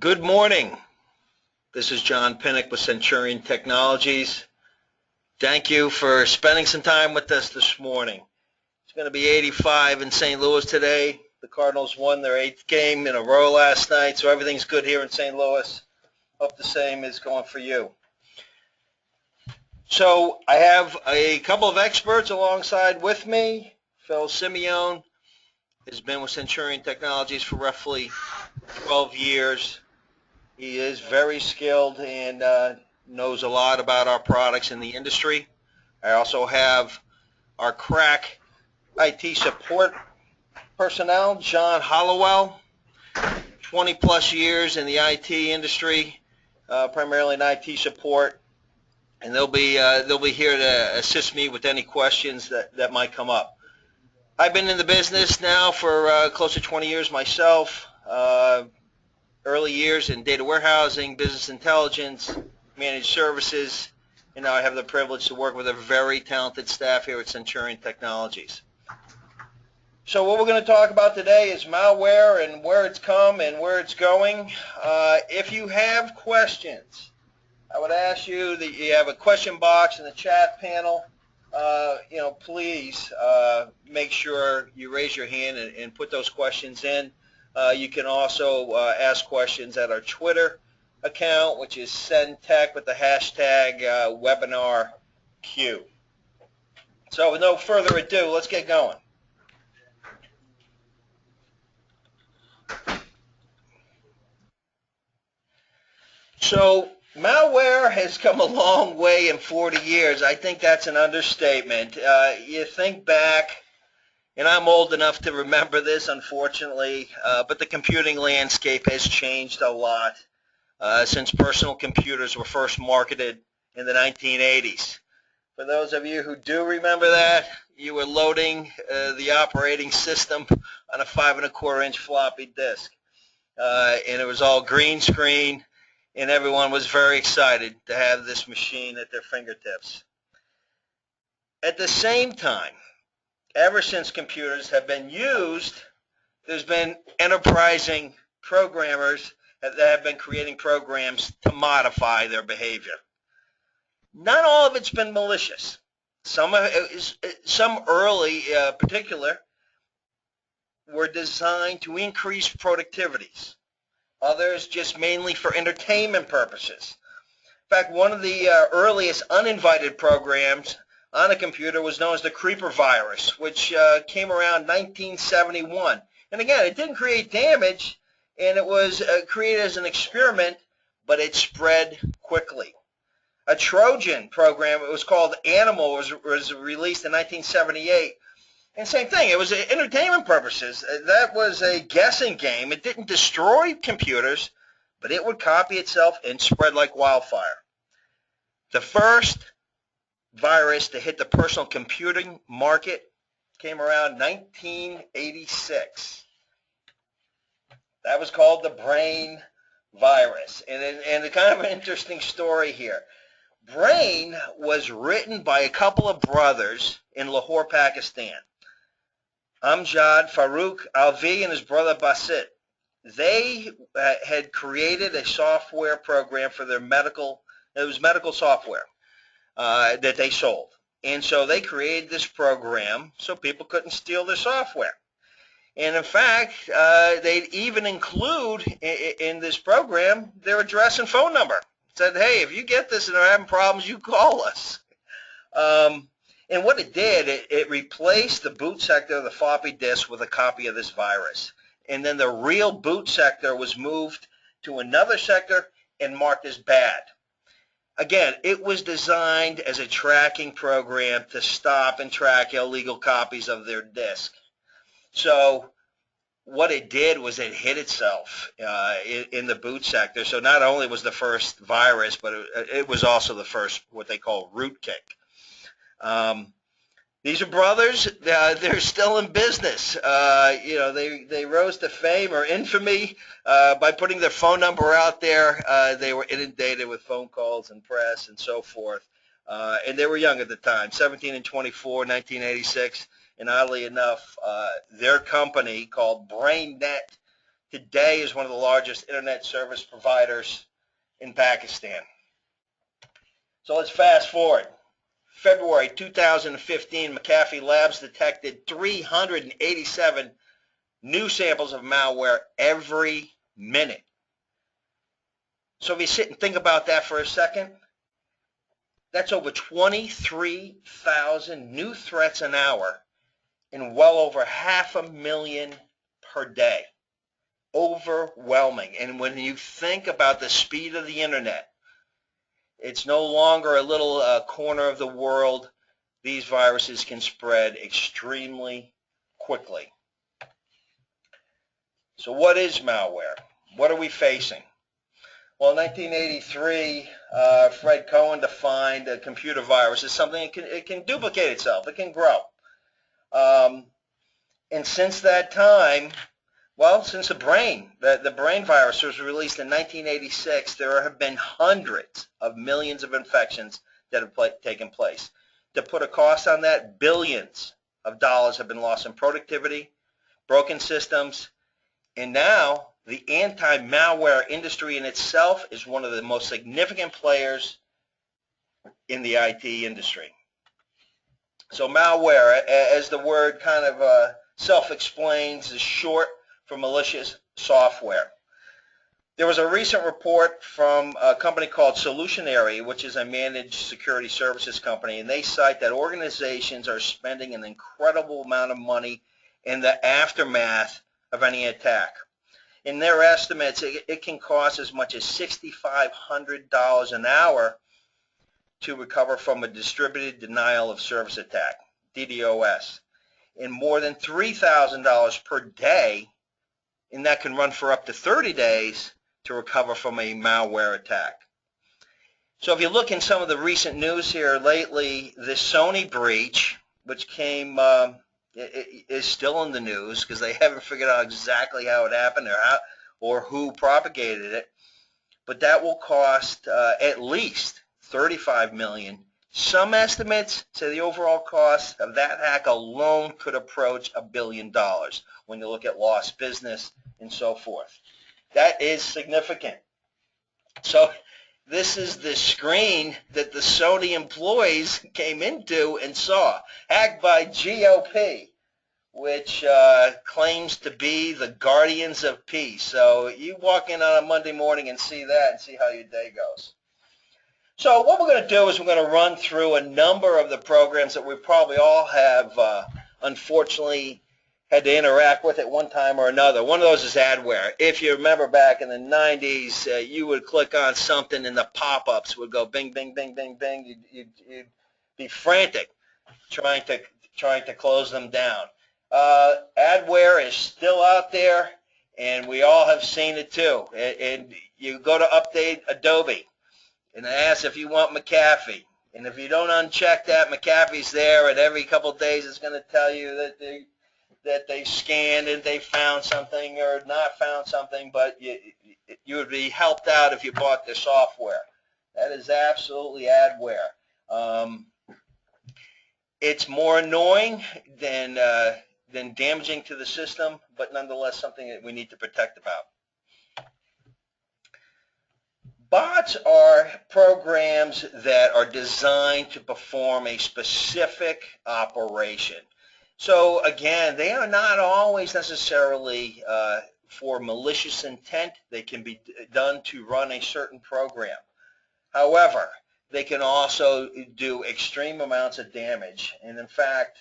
Good morning. This is John Pinnock with Centurion Technologies. Thank you for spending some time with us this morning. It's going to be 85 in St. Louis today. The Cardinals won their 8th game in a row last night, so everything's good here in St. Louis. Hope the same is going for you. So I have a couple of experts alongside with me. Phil Simeone has been with Centurion Technologies for roughly 12 years. He is very skilled and knows a lot about our products in the industry. I also have our crack IT support personnel, John Hollowell, 20 plus years in the IT industry, primarily in IT support, and they'll be here to assist me with any questions that might come up. I've been in the business now for close to 20 years myself. Early years in data warehousing, business intelligence, managed services, and now I have the privilege to work with a very talented staff here at Centurion Technologies. So what we're going to talk about today is malware and where it's come and where it's going. If you have questions, I would ask you that you have a question box in the chat panel. Please make sure you raise your hand and put those questions in. You can also ask questions at our Twitter account, which is CenTech with the hashtag WebinarQ. So with no further ado, let's get going. So malware has come a long way in 40 years. I think that's an understatement. You think back, and I'm old enough to remember this, unfortunately, but the computing landscape has changed a lot since personal computers were first marketed in the 1980s. For those of you who do remember that, you were loading the operating system on a 5¼ floppy disk, and it was all green screen, and everyone was very excited to have this machine at their fingertips. At the same time, ever since computers have been used, there's been enterprising programmers that have been creating programs to modify their behavior. Not all of it's been malicious. Some early, particular, were designed to increase productivities. Others just mainly for entertainment purposes. In fact, one of the earliest uninvited programs on a computer was known as the creeper virus, which came around 1971. And again, it didn't create damage, and it was created as an experiment, but it spread quickly. A Trojan program, it was called Animal, was released in 1978. And same thing, it was entertainment purposes. That was a guessing game. It didn't destroy computers, but it would copy itself and spread like wildfire. The first virus to hit the personal computing market came around 1986. That was called the Brain virus. And a kind of an interesting story here. Brain was written by a couple of brothers in Lahore, Pakistan. Amjad Farooq Alvi and his brother Basit. They had created a software program for their medical software. That they sold. And so they created this program so people couldn't steal their software. And in fact, they'd even include in this program their address and phone number. Said, hey, if you get this and are having problems, you call us. And what it did, it replaced the boot sector of the floppy disk with a copy of this virus. And then the real boot sector was moved to another sector and marked as bad. Again, it was designed as a tracking program to stop and track illegal copies of their disk. So what it did was it hid itself in the boot sector. So not only was the first virus, but it was also the first what they call rootkit. These are brothers. They're still in business. They rose to fame or infamy by putting their phone number out there. They were inundated with phone calls and press and so forth. And they were young at the time, 17 and 24, 1986. And oddly enough, their company called BrainNet today is one of the largest internet service providers in Pakistan. So let's fast forward. February 2015, McAfee Labs detected 387 new samples of malware every minute. So if you sit and think about that for a second, that's over 23,000 new threats an hour and well over 500,000 per day. Overwhelming. And when you think about the speed of the internet, it's no longer a little corner of the world. These viruses can spread extremely quickly. So what is malware? What are we facing? Well, in 1983, Fred Cohen defined a computer virus as something it can duplicate itself. It can grow. And since that time, well, since the brain virus was released in 1986, there have been hundreds of millions of infections that have taken place. To put a cost on that, billions of dollars have been lost in productivity, broken systems, and now the anti-malware industry in itself is one of the most significant players in the IT industry. So malware, as the word kind of self-explains, is short for malicious software. There was a recent report from a company called Solutionary, which is a managed security services company, and they cite that organizations are spending an incredible amount of money in the aftermath of any attack. In their estimates, it can cost as much as $6,500 an hour to recover from a distributed denial of service attack, DDoS, and more than $3,000 per day, and that can run for up to 30 days to recover from a malware attack. So if you look in some of the recent news here lately, the Sony breach, which came is still in the news because they haven't figured out exactly how it happened or who propagated it, but that will cost at least $35 million. Some estimates say the overall cost of that hack alone could approach $1 billion when you look at lost business and so forth. That is significant. So this is the screen that the Sony employees came into and saw, hacked by GOP, which claims to be the guardians of peace. So you walk in on a Monday morning and see that and see how your day goes. So what we're going to do is we're going to run through a number of the programs that we probably all have, unfortunately, had to interact with at one time or another. One of those is adware. If you remember back in the 90s, you would click on something and the pop-ups would go bing, bing, bing, bing, bing. You'd be frantic trying to close them down. Adware is still out there, and we all have seen it too. And you go to update Adobe, and it asks if you want McAfee. And if you don't uncheck that, McAfee's there, and every couple of days it's going to tell you that they scanned and they found something or not found something, but you would be helped out if you bought the software. That is absolutely adware. It's more annoying than damaging to the system, but nonetheless something that we need to protect about. Bots are programs that are designed to perform a specific operation. So again, they are not always necessarily for malicious intent. They can be done to run a certain program. However, they can also do extreme amounts of damage. And in fact,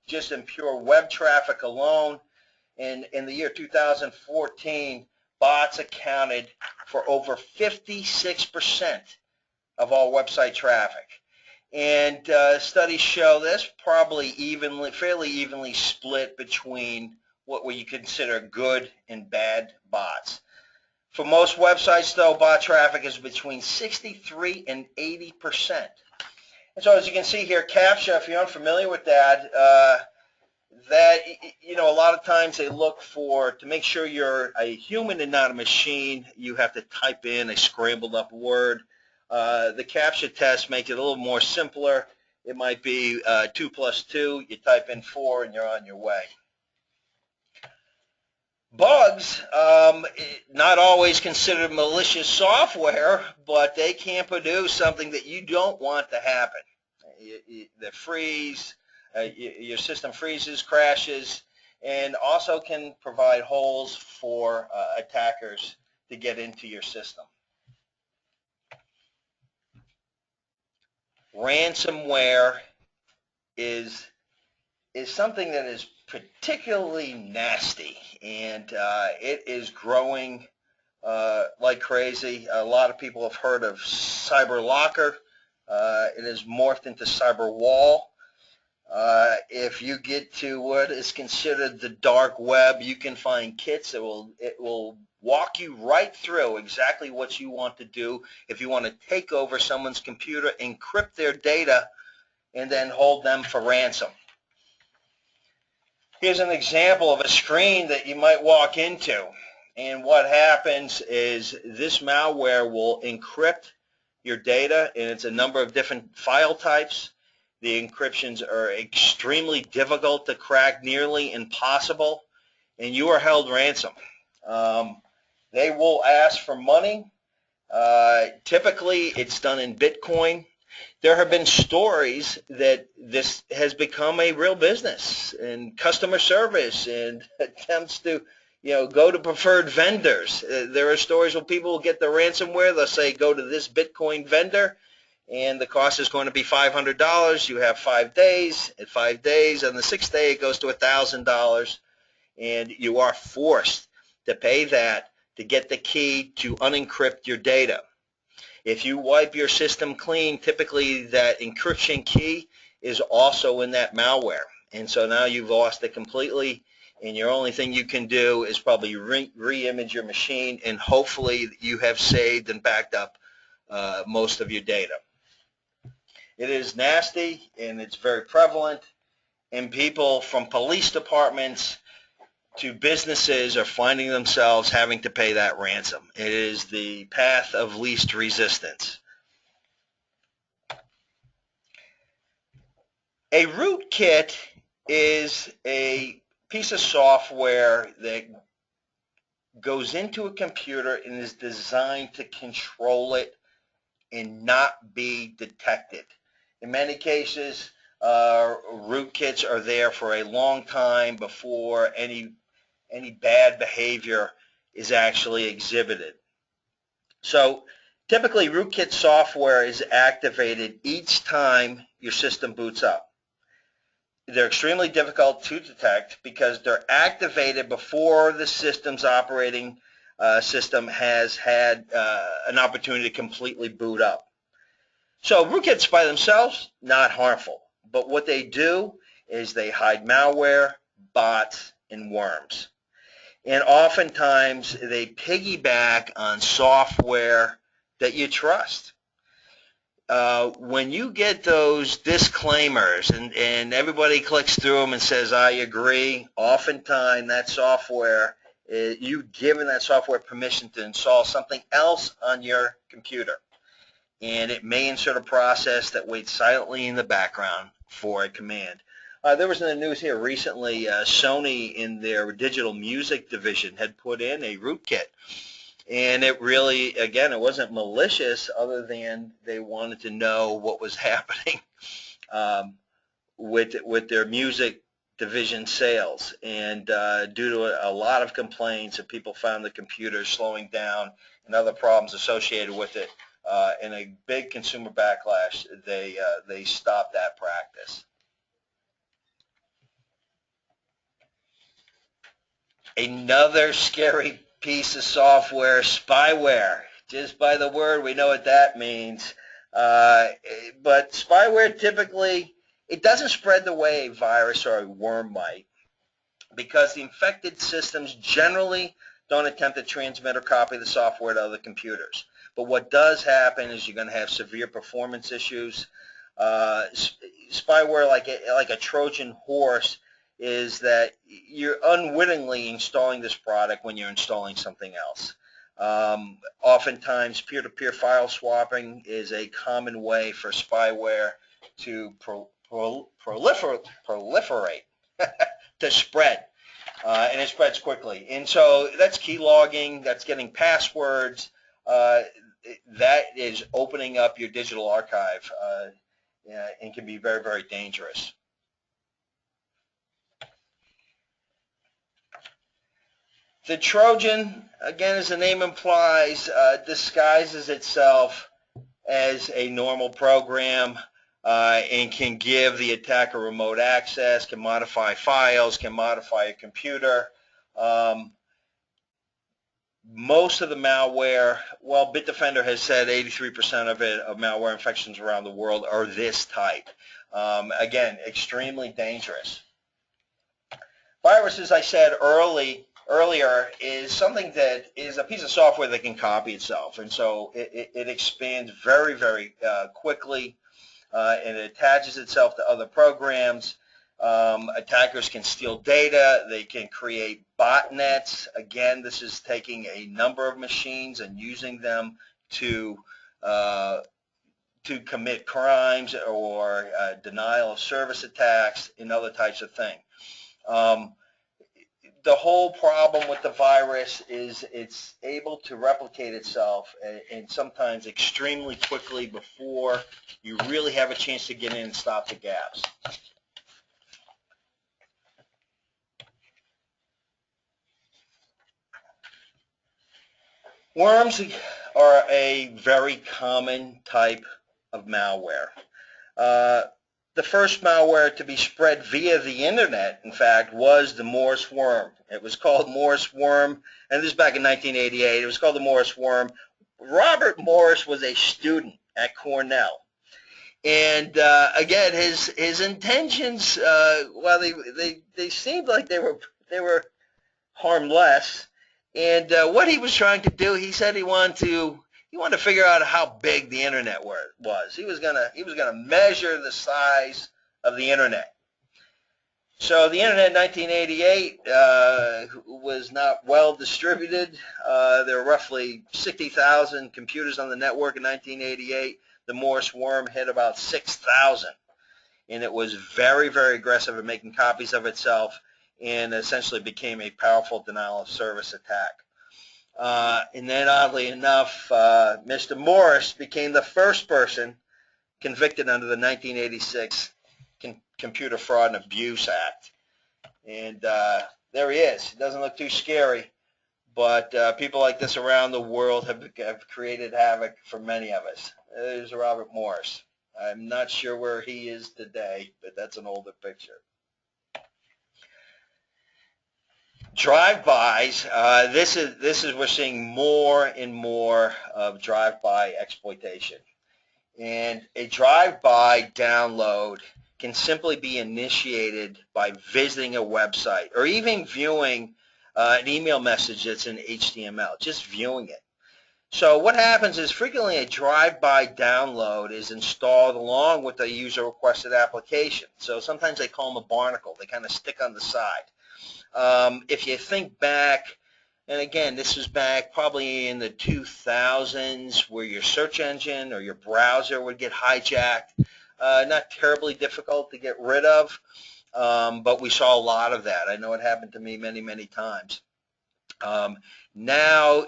just in pure web traffic alone, in the year 2014, bots accounted for over 56% of all website traffic. And studies show that's probably fairly evenly split between what you consider good and bad bots. For most websites, though, bot traffic is between 63 and 80%. And so as you can see here, CAPTCHA, if you're unfamiliar with that, a lot of times they look to make sure you're a human and not a machine, you have to type in a scrambled up word. The CAPTCHA test makes it a little more simpler. It might be 2 + 2, you type in 4 and you're on your way. Bugs, not always considered malicious software, but they can produce something that you don't want to happen. The freeze, your system freezes, crashes, and also can provide holes for attackers to get into your system. Ransomware is something that is particularly nasty, and it is growing like crazy. A lot of people have heard of CyberLocker. It has morphed into CyberWall. If you get to what is considered the dark web, you can find kits that will walk you right through exactly what you want to do. If you want to take over someone's computer, encrypt their data, and then hold them for ransom. Here's an example of a screen that you might walk into. And what happens is this malware will encrypt your data, and it's a number of different file types. The encryptions are extremely difficult to crack, nearly impossible, and you are held ransom. They will ask for money. Typically, it's done in Bitcoin. There have been stories that this has become a real business and customer service and attempts to, go to preferred vendors. There are stories where people will get the ransomware. They'll say, go to this Bitcoin vendor, and the cost is going to be $500. You have 5 days. At 5 days, on the 6th day, it goes to $1,000, and you are forced to pay that to get the key to unencrypt your data. If you wipe your system clean, typically that encryption key is also in that malware. And so now you've lost it completely, and your only thing you can do is probably re-image your machine, and hopefully you have saved and backed up most of your data. It is nasty, and it's very prevalent, and people from police departments to businesses are finding themselves having to pay that ransom. It is the path of least resistance. A rootkit is a piece of software that goes into a computer and is designed to control it and not be detected. In many cases, rootkits are there for a long time before any bad behavior is actually exhibited. So typically rootkit software is activated each time your system boots up. They're extremely difficult to detect because they're activated before the system's operating system has had an opportunity to completely boot up. So rootkits by themselves, not harmful, but what they do is they hide malware, bots, and worms. And oftentimes they piggyback on software that you trust. When you get those disclaimers and everybody clicks through them and says, I agree, oftentimes that software, you've given that software permission to install something else on your computer. And it may insert a process that waits silently in the background for a command. There was in the news here recently, Sony in their digital music division had put in a rootkit. And it really, again, it wasn't malicious other than they wanted to know what was happening with their music division sales. And due to a lot of complaints and people found the computer slowing down and other problems associated with it, and a big consumer backlash, they stopped that practice. Another scary piece of software, spyware. Just by the word, we know what that means. But spyware typically, it doesn't spread the way a virus or a worm might, because the infected systems generally don't attempt to transmit or copy the software to other computers. But what does happen is you're going to have severe performance issues. Spyware, like a Trojan horse, is that you're unwittingly installing this product when you're installing something else. Oftentimes, peer-to-peer file swapping is a common way for spyware to proliferate, to spread. and it spreads quickly. And so that's key logging, that's getting passwords, that is opening up your digital archive, and can be very, very dangerous. The Trojan, again, as the name implies, disguises itself as a normal program, and can give the attacker remote access, can modify files, can modify a computer. Most of the malware, well, Bitdefender has said 83% of malware infections around the world are this type. Again, extremely dangerous. Virus, as I said earlier, is something that is a piece of software that can copy itself, and so it expands very, very quickly, and it attaches itself to other programs. Attackers can steal data. They can create botnets. Again, this is taking a number of machines and using them to commit crimes or denial of service attacks and other types of things. The whole problem with the virus is it's able to replicate itself, and sometimes extremely quickly before you really have a chance to get in and stop the gaps. Worms are a very common type of malware. The first malware to be spread via the internet, in fact, was the Morse worm. It was called Morse worm, and this is back in 1988. It was called the Morse worm. Robert Morse was a student at Cornell. And again, his intentions, well, they seemed like they were harmless. And what he was trying to do, he said he wanted to figure out how big the internet was. He was gonna measure the size of the internet. So the internet in 1988 was not well distributed. There were roughly 60,000 computers on the network in 1988. The Morse worm hit about 6,000, and it was very, very aggressive at making copies of itself, and essentially became a powerful denial of service attack. And then, oddly enough, Mr. Morris became the first person convicted under the 1986 Computer Fraud and Abuse Act. And there he is. It doesn't look too scary, but people like this around the world have created havoc for many of us. There's Robert Morris. I'm not sure where he is today, but that's an older picture. Drive-bys, this is we're seeing more and more of drive-by exploitation. And a drive-by download can simply be initiated by visiting a website or even viewing an email message that's in HTML, just viewing it. So what happens is frequently a drive-by download is installed along with a user-requested application. So sometimes they call them a barnacle. They kind of stick on the side. If you think back, and again, this was back probably in the 2000s where your search engine or your browser would get hijacked. Not terribly difficult to get rid of, but we saw a lot of that. I know it happened to me many, many times. Now,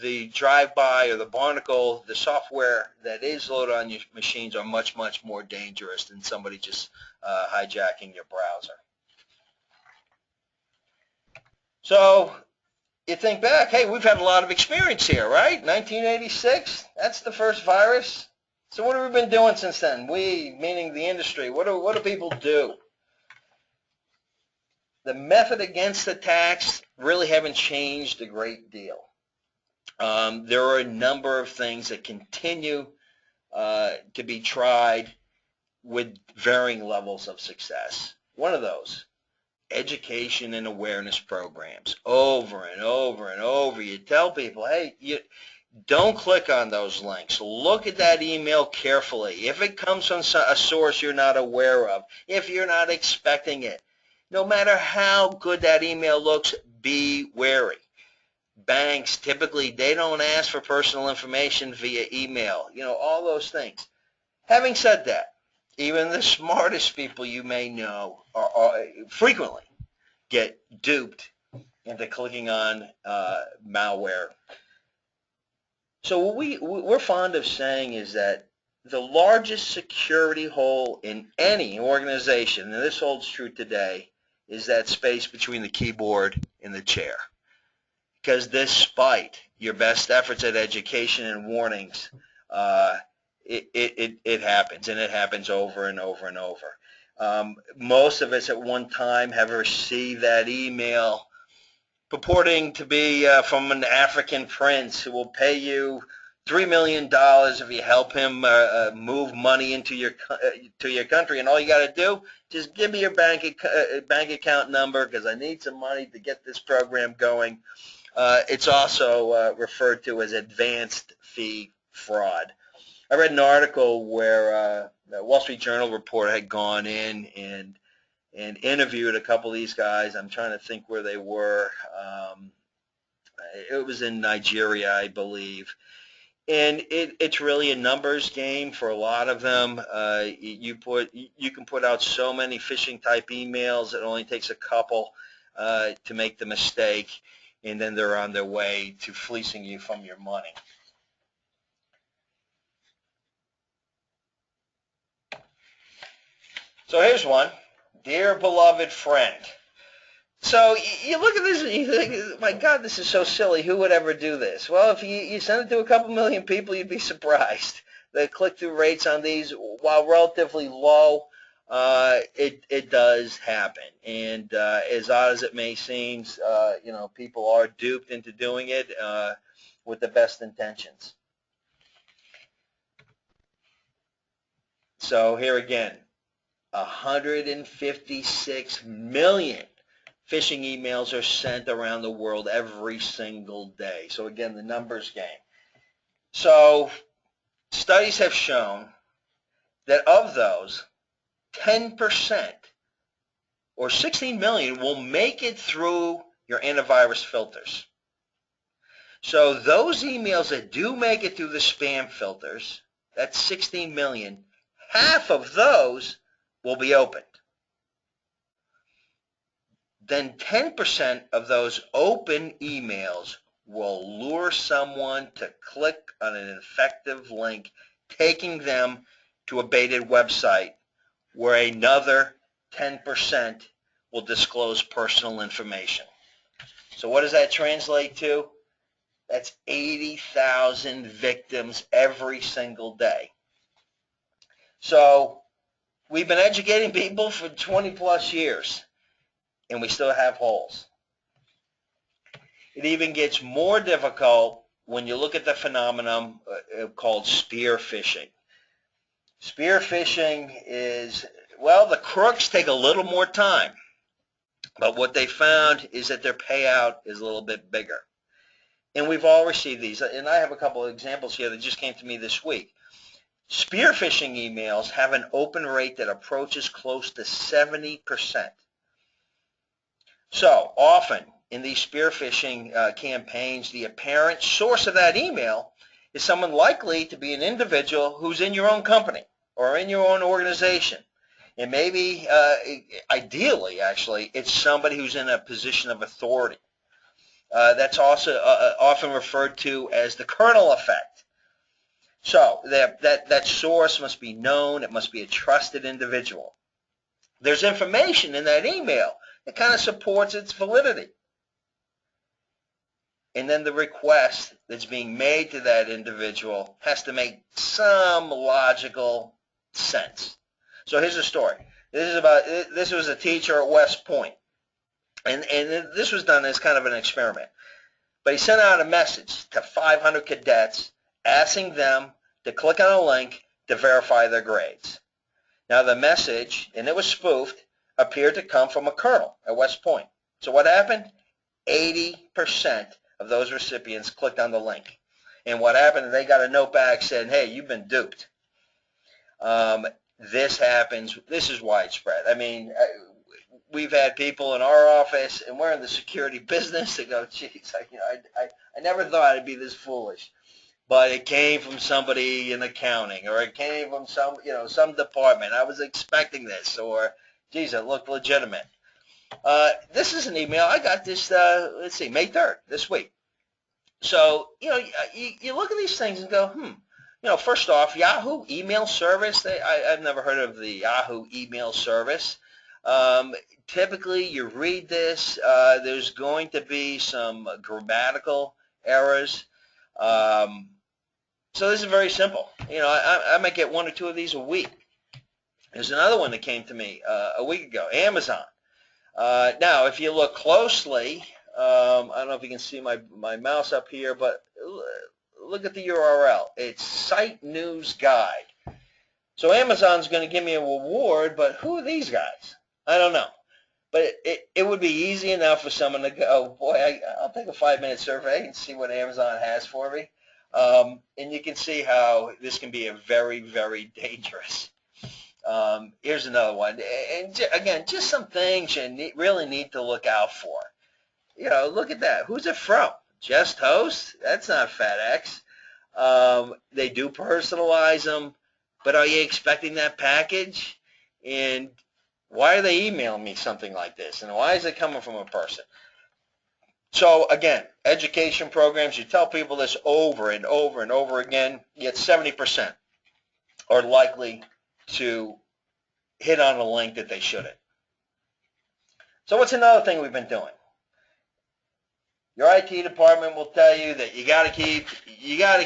the drive-by or the barnacle, the software that is loaded on your machines are much, much more dangerous than somebody just hijacking your browser. So you think back, hey, we've had a lot of experience here, right? 1986, that's the first virus. So what have we been doing since then? We, meaning the industry, what do people do? The method against attacks really haven't changed a great deal. There are a number of things that continue to be tried with varying levels of success. One of those, education and awareness programs. Over and over and over, you tell people, hey, don't click on those links. Look at that email carefully. If it comes from a source you're not aware of, if you're not expecting it, no matter how good that email looks, be wary. Banks, typically, they don't ask for personal information via email. You know, all those things. Having said that, even the smartest people you may know are frequently get duped into clicking on malware. So what we're fond of saying is that the largest security hole in any organization, and this holds true today, is that space between the keyboard and the chair. Because despite your best efforts at education and warnings, it happens, and it happens over and over and over. Most of us at one time have received that email purporting to be from an African prince who will pay you $3 million if you help him move money into your country, and all you got to do, just give me your bank account number because I need some money to get this program going. It's also referred to as advanced fee fraud. I read an article where the Wall Street Journal reporter had gone in and interviewed a couple of these guys. I'm trying to think where they were. It was in Nigeria, I believe. And it's really a numbers game for a lot of them. You can put out so many phishing type emails. It only takes a couple to make the mistake, and then they're on their way to fleecing you from your money. So here's one. Dear beloved friend. So you look at this and you think, my God, this is so silly. Who would ever do this? Well, if you send it to a couple million people, you'd be surprised. The click-through rates on these, while relatively low, it does happen. And as odd as it may seem, people are duped into doing it with the best intentions. So here again, 156 million phishing emails are sent around the world every single day. So again, the numbers game. So studies have shown that of those, 10% or 16 million will make it through your antivirus filters. So those emails that do make it through the spam filters, that's 16 million, half of those will be opened. Then 10% of those open emails will lure someone to click on an infective link, taking them to a baited website where another 10% will disclose personal information. So what does that translate to? That's 80,000 victims every single day. So we've been educating people for 20 plus years, and we still have holes. It even gets more difficult when you look at the phenomenon called spear phishing. Spear phishing is, well, the crooks take a little more time, but what they found is that their payout is a little bit bigger. And we've all received these, and I have a couple of examples here that just came to me this week. Spear phishing emails have an open rate that approaches close to 70%. So often in these spear phishing campaigns, the apparent source of that email is someone likely to be an individual who's in your own company or in your own organization. And maybe, ideally actually, it's somebody who's in a position of authority. That's also often referred to as the kernel effect. So that source must be known. It must be a trusted individual. There's information in that email that kind of supports its validity. And then the request that's being made to that individual has to make some logical sense. So here's a story. This was a teacher at West Point. And this was done as kind of an experiment. But he sent out a message to 500 cadets asking them to click on a link to verify their grades. Now the message, and it was spoofed, appeared to come from a colonel at West Point. So what happened? 80% of those recipients clicked on the link. And what happened? They got a note back saying, hey, you've been duped. This happens. This is widespread. I mean, we've had people in our office, and we're in the security business, that go, geez, I never thought I'd be this foolish. But it came from somebody in accounting, or it came from some department. I was expecting this, or, geez, it looked legitimate. This is an email. I got this, let's see, May 3rd, this week. So, you look at these things and go, first off, Yahoo email service, I've never heard of the Yahoo email service. Typically, you read this, there's going to be some grammatical errors. So this is very simple. I might get one or two of these a week. There's another one that came to me a week ago, Amazon. Now, if you look closely, I don't know if you can see my mouse up here, but look at the URL. It's Site News Guide. So Amazon's going to give me a reward, but who are these guys? I don't know. But it would be easy enough for someone to go, boy, I'll take a 5-minute survey and see what Amazon has for me. And you can see how this can be a very, very dangerous. Here's another one. And again, just some things you really need to look out for. Look at that. Who's it from? Just Host? That's not FedEx. They do personalize them, but are you expecting that package? And why are they emailing me something like this? And why is it coming from a person? So again, education programs, you tell people this over and over and over again, yet 70% are likely to hit on a link that they shouldn't. So what's another thing we've been doing? Your IT department will tell you that you got to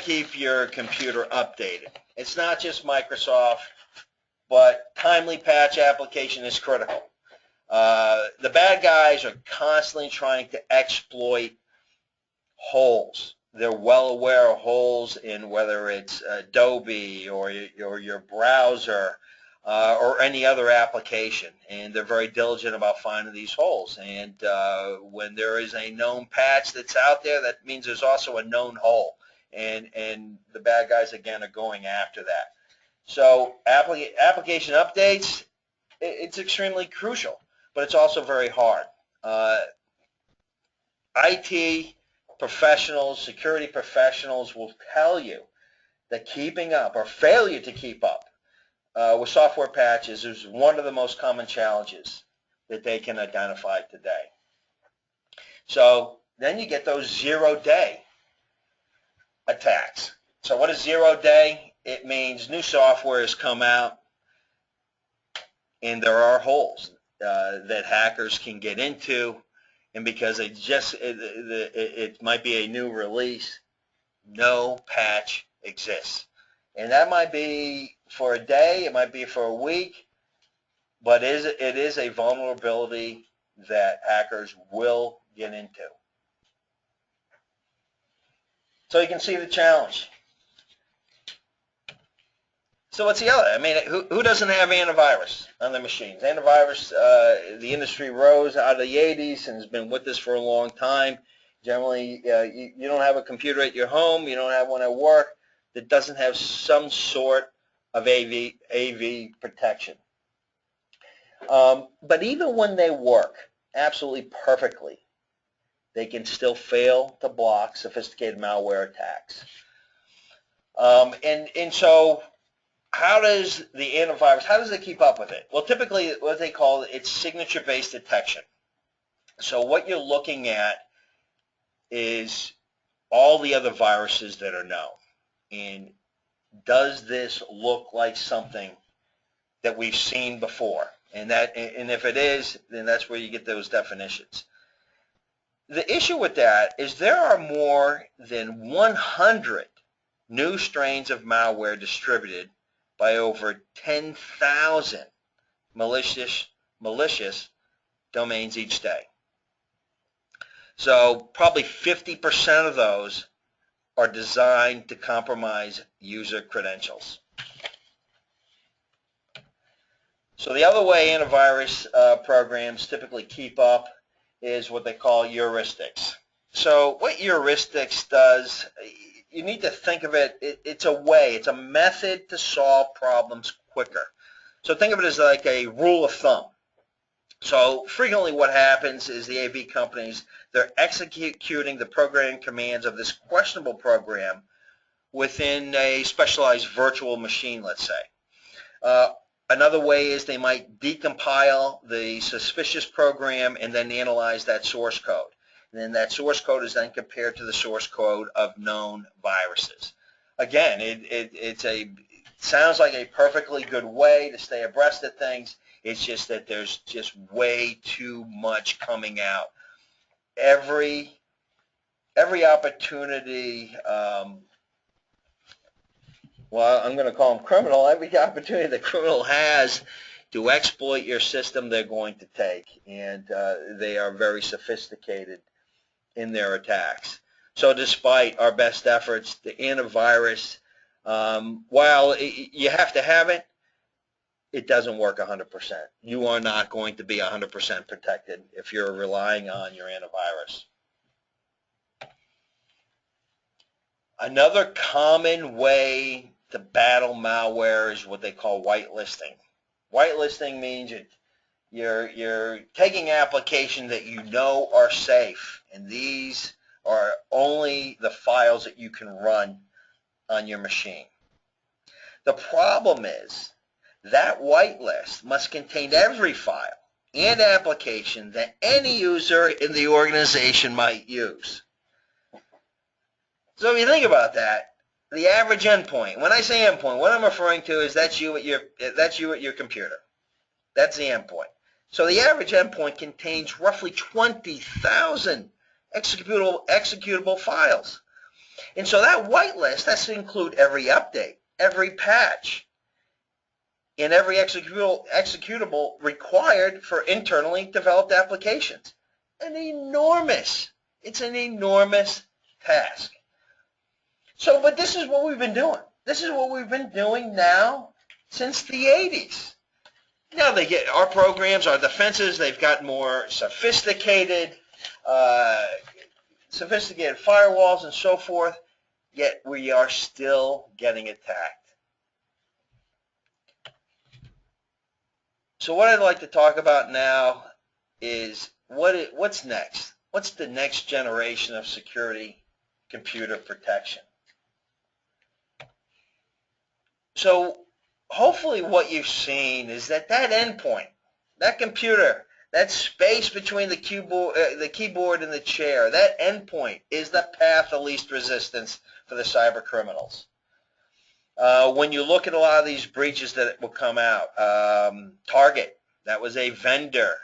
keep your computer updated. It's not just Microsoft, but timely patch application is critical. The bad guys are constantly trying to exploit holes. They're well aware of holes in whether it's Adobe or your browser or any other application, and they're very diligent about finding these holes. And when there is a known patch that's out there, that means there's also a known hole, and the bad guys again are going after that. So application updates, it's extremely crucial, but it's also very hard. IT professionals, security professionals will tell you that keeping up or failure to keep up with software patches is one of the most common challenges that they can identify today. So then you get those zero-day attacks. So what is zero-day? It means new software has come out and there are holes that hackers can get into, and because it might be a new release, no patch exists. And that might be for a day, it might be for a week, but it is a vulnerability that hackers will get into. So you can see the challenge. So what's the other? I mean, who doesn't have antivirus on their machines? Antivirus, the industry rose out of the 80s and has been with us for a long time. Generally, you don't have a computer at your home, you don't have one at work that doesn't have some sort of AV protection. But even when they work absolutely perfectly, they can still fail to block sophisticated malware attacks. And so how does the antivirus, how does it keep up with it? Well, typically what they call it's signature-based detection. So what you're looking at is all the other viruses that are known. And does this look like something that we've seen before? And if it is, then that's where you get those definitions. The issue with that is there are more than 100 new strains of malware distributed by over 10,000 malicious domains each day. So probably 50% of those are designed to compromise user credentials. So the other way antivirus programs typically keep up is what they call heuristics. So what heuristics does, you need to think of it, it's a method to solve problems quicker. So think of it as like a rule of thumb. So frequently what happens is the AV companies, they're executing the programming commands of this questionable program within a specialized virtual machine, let's say. Another way is they might decompile the suspicious program and then analyze that source code. And then that source code is then compared to the source code of known viruses. Again, it sounds like a perfectly good way to stay abreast of things. It's just that there's just way too much coming out. Every opportunity, well, I'm going to call them criminal. Every opportunity the criminal has to exploit your system, they're going to take, and they are very sophisticated in their attacks. So despite our best efforts, the antivirus, while you have to have it, it doesn't work 100%. You are not going to be 100% protected if you're relying on your antivirus. Another common way to battle malware is what they call whitelisting. Whitelisting means you're taking applications that you know are safe, and these are only the files that you can run on your machine. The problem is that whitelist must contain every file and application that any user in the organization might use. So if you think about that, the average endpoint, when I say endpoint, what I'm referring to is that's you at your computer. That's the endpoint. So the average endpoint contains roughly 20,000 executable files. And so that whitelist has to include every update, every patch, and every executable required for internally developed applications. It's an enormous task. So, but this is what we've been doing. This is what we've been doing now since the 80s. Now they get our programs, our defenses, they've got more sophisticated firewalls and so forth, yet we are still getting attacked. So what I'd like to talk about now is what's next? What's the next generation of security computer protection? So hopefully what you've seen is that endpoint, that computer, that space between the keyboard and the chair, that endpoint is the path of least resistance for the cyber criminals. When you look at a lot of these breaches that will come out, Target, that was a vendor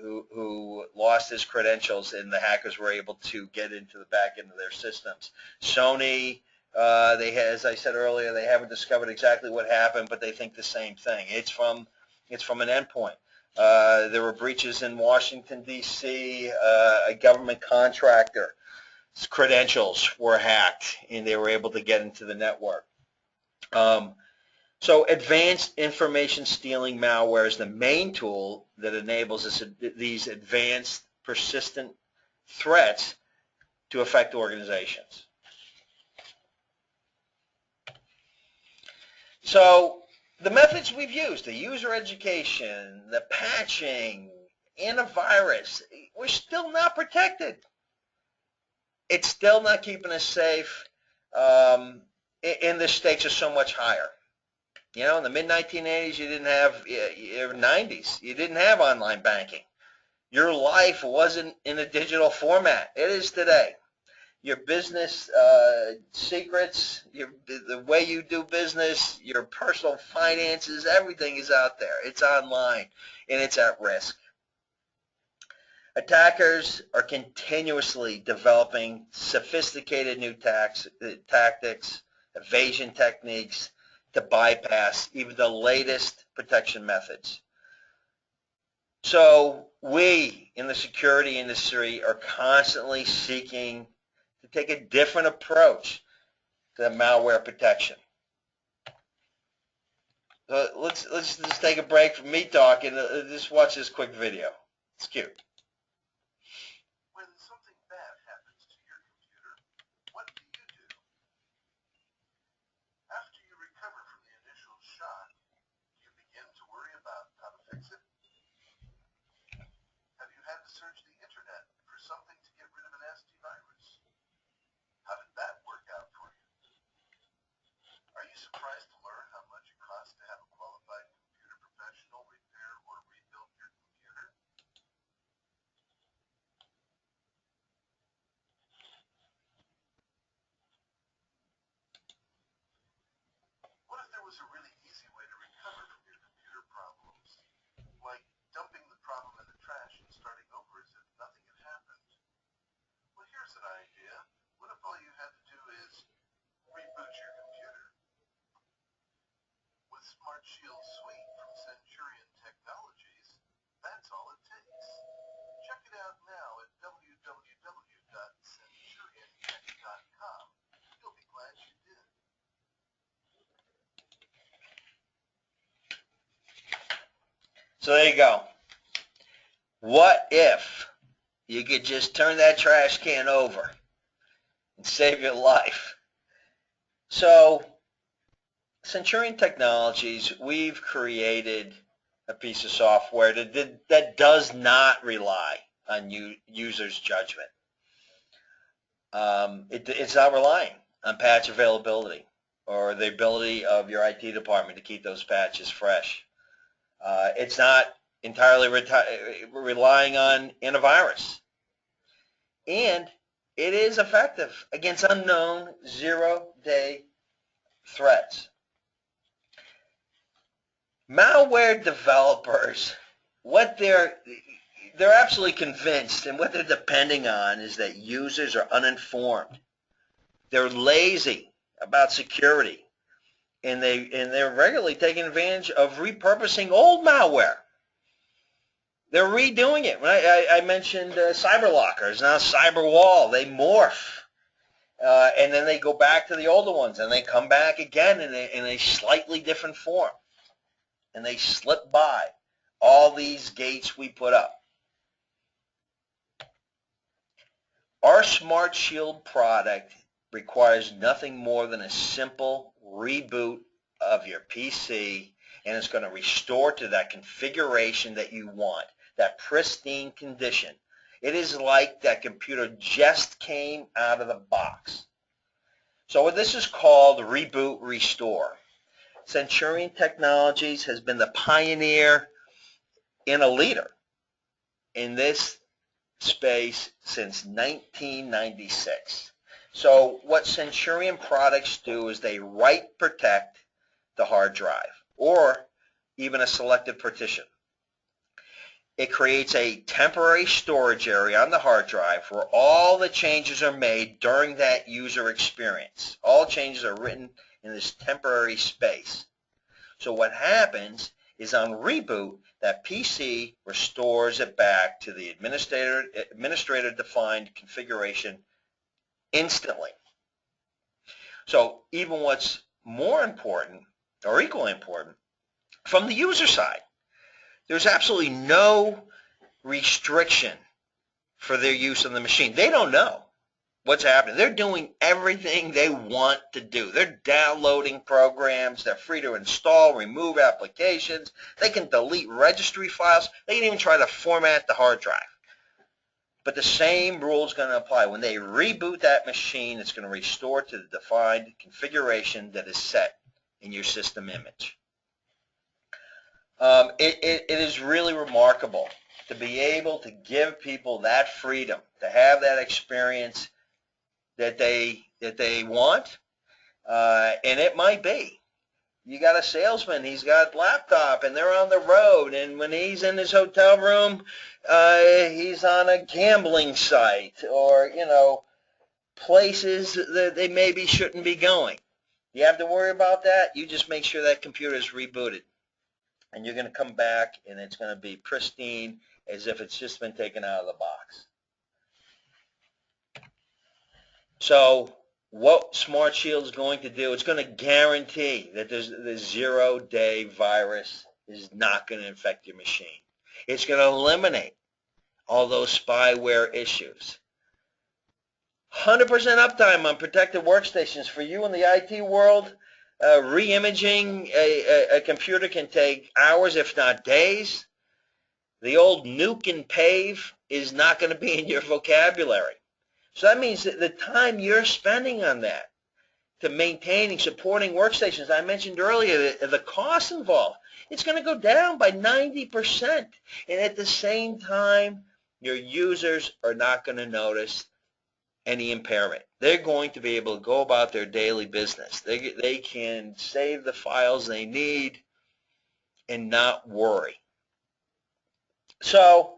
who lost his credentials and the hackers were able to get into the back end of their systems. Sony, as I said earlier, they haven't discovered exactly what happened, but they think the same thing. It's from an endpoint. There were breaches in Washington, D.C. A government contractor's credentials were hacked, and they were able to get into the network. So advanced information stealing malware is the main tool that enables these advanced persistent threats to affect organizations. So the methods we've used, the user education, the patching, antivirus, we're still not protected. It's still not keeping us safe, and the stakes are so much higher. You know, in the mid-1980s, you didn't have, or 90s, you didn't have online banking. Your life wasn't in a digital format. It is today. Your business secrets, the way you do business, your personal finances, everything is out there. It's online, and it's at risk. Attackers are continuously developing sophisticated new tactics, evasion techniques to bypass even the latest protection methods. So we in the security industry are constantly seeking to take a different approach to malware protection. So let's just take a break from me talking and just watch this quick video. It's cute. When something bad happens to your computer, what do? After you recover from the initial shock, you begin to worry about how to fix it. Have you had to search the internet for something to get rid of an nasty virus? How did that work out for you? Are you surprised to learn how much it costs to have a qualified So there you go. What if you could just turn that trash can over and save your life? So Centurion Technologies, we've created a piece of software that does not rely on users' judgment. It's not relying on patch availability or the ability of your IT department to keep those patches fresh. It's not entirely relying on antivirus. And it is effective against unknown zero-day threats. Malware developers, what they're absolutely convinced, and what they're depending on is that users are uninformed. They're lazy about security, and they're regularly taking advantage of repurposing old malware. They're redoing it. I mentioned CyberLockers, now CyberWall. They morph, and then they go back to the older ones, and they come back again in a slightly different form, and they slip by all these gates we put up. Our SmartShield product requires nothing more than a simple reboot of your PC, and it's going to restore to that configuration that you want, that pristine condition. It is like that computer just came out of the box. So what this is called Reboot Restore. Centurion Technologies has been the pioneer and a leader in this space since 1996. So what Centurion products do is they write protect the hard drive or even a selected partition. It creates a temporary storage area on the hard drive where all the changes are made during that user experience. All changes are written in this temporary space. So what happens is on reboot, that PC restores it back to the administrator-defined configuration instantly. So even what's more important, or equally important, from the user side, there's absolutely no restriction for their use on the machine. They don't know what's happening. They're doing everything they want to do. They're downloading programs. They're free to install, remove applications. They can delete registry files. They can even try to format the hard drive. But the same rule is going to apply. When they reboot that machine, it's going to restore to the defined configuration that is set in your system image. It is really remarkable to be able to give people that freedom, to have that experience that they want, and it might be. You got a salesman, he's got a laptop, and they're on the road, and when he's in his hotel room, he's on a gambling site or, places that they maybe shouldn't be going. You have to worry about that. You just make sure that computer is rebooted, and you're going to come back, and it's going to be pristine as if it's just been taken out of the box. So what SmartShield is going to do, it's going to guarantee that the zero-day virus is not going to infect your machine. It's going to eliminate all those spyware issues. 100% uptime on protected workstations. For you in the IT world, re-imaging a computer can take hours, if not days. The old nuke and pave is not going to be in your vocabulary. So that means that the time you're spending on that to maintaining, supporting workstations, I mentioned earlier, the cost involved, it's going to go down by 90%. And at the same time, your users are not going to notice any impairment. They're going to be able to go about their daily business. They can save the files they need and not worry. So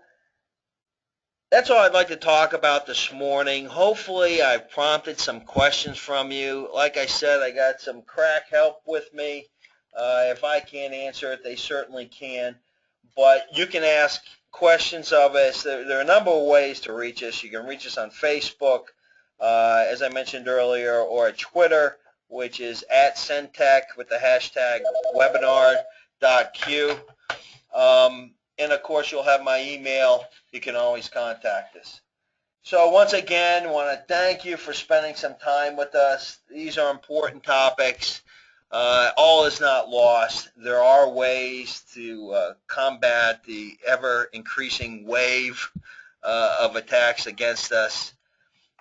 that's all I'd like to talk about this morning. Hopefully I've prompted some questions from you. Like I said, I got some crack help with me. If I can't answer it, they certainly can. But you can ask questions of us. There are a number of ways to reach us. You can reach us on Facebook, as I mentioned earlier, or at Twitter, which is @Centech with the hashtag webinar.q. and of course you'll have my email. You can always contact us. So once again, I want to thank you for spending some time with us. These are important topics. All is not lost. There are ways to combat the ever-increasing wave of attacks against us,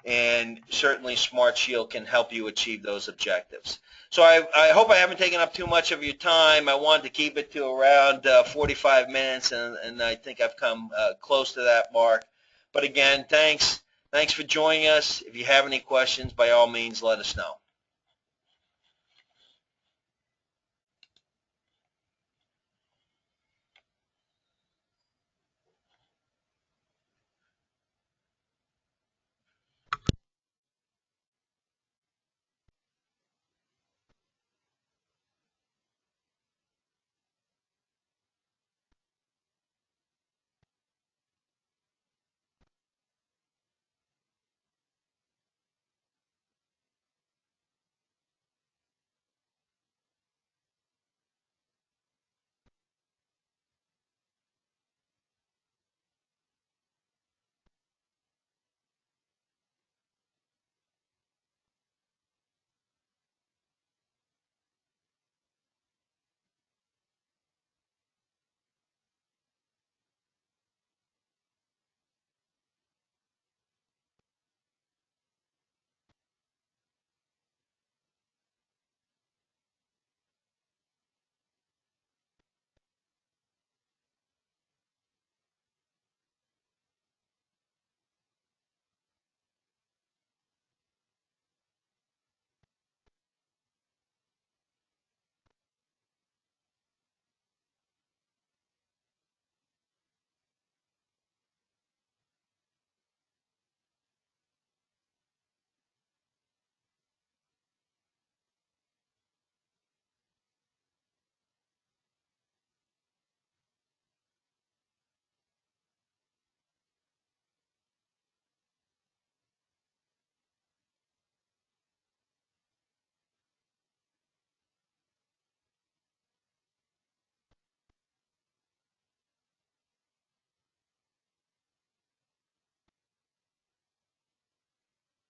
and certainly SmartShield can help you achieve those objectives. So I hope I haven't taken up too much of your time. I wanted to keep it to around 45 minutes, and I think I've come close to that mark. But again, thanks for joining us. If you have any questions, by all means, let us know.